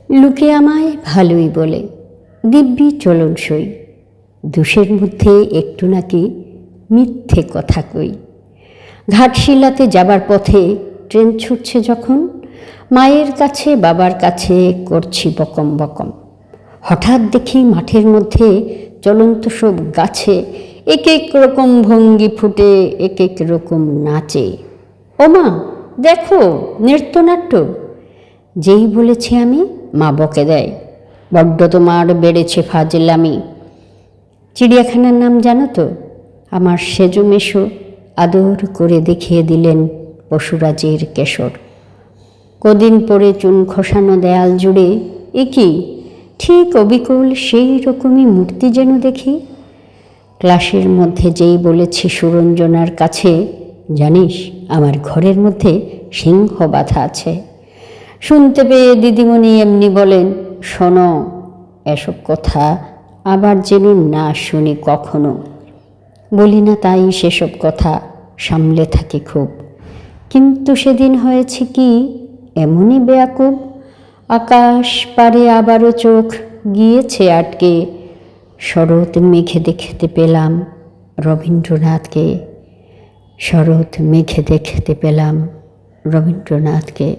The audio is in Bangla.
লোকে আমায় ভালোই বলে, দিব্যি চলনসই, দুষের মধ্যে একটু নাকি মিথ্যে কথা কই। ঘাটশিলাতে যাবার পথে ট্রেন ছুটছে যখন, মায়ের কাছে বাবার কাছে করছি বকম বকম। হঠাৎ দেখি মাঠের মধ্যে চলন্ত সব গাছে এক এক রকম ভঙ্গি ফুটে, এক এক রকম নাচে। ওমা দেখো নৃত্যনাট্য! যেই বলেছি আমি, মা বকে দেয়, বড্ড তোমার বেড়েছে ফাজলামি। চিড়িয়াখানার নাম জানো তো? আমার সেজো মেশো আদর করে দেখিয়ে দিলেন পশুরাজের কেশর। কদিন পরে চুন খসানো দেয়াল জুড়ে একি ঠিক অবিকল সেই রকমই মূর্তি যেন দেখি। ক্লাসের মধ্যে যেই বলেছি সুরঞ্জনার কাছে, জানিস আমার ঘরের মধ্যে সিংহ বাঁধা আছে। শুনতে পেয়ে দিদিমণি এমনি বলেন, শোনো এসব কথা আবার যেন না শুনি কখনো। বলি না তাই সেসব কথা সামলে থাকি খুব। কিন্তু সেদিন হয়েছে কি, এমনই বেয়াকুব, আকাশ পারে আবারও চোখ গিয়েছে আটকে। শরৎ মেঘে দেখতে পেলাম রবীন্দ্রনাথকে, শরৎ মেঘে দেখতে পেলাম রবীন্দ্রনাথকে।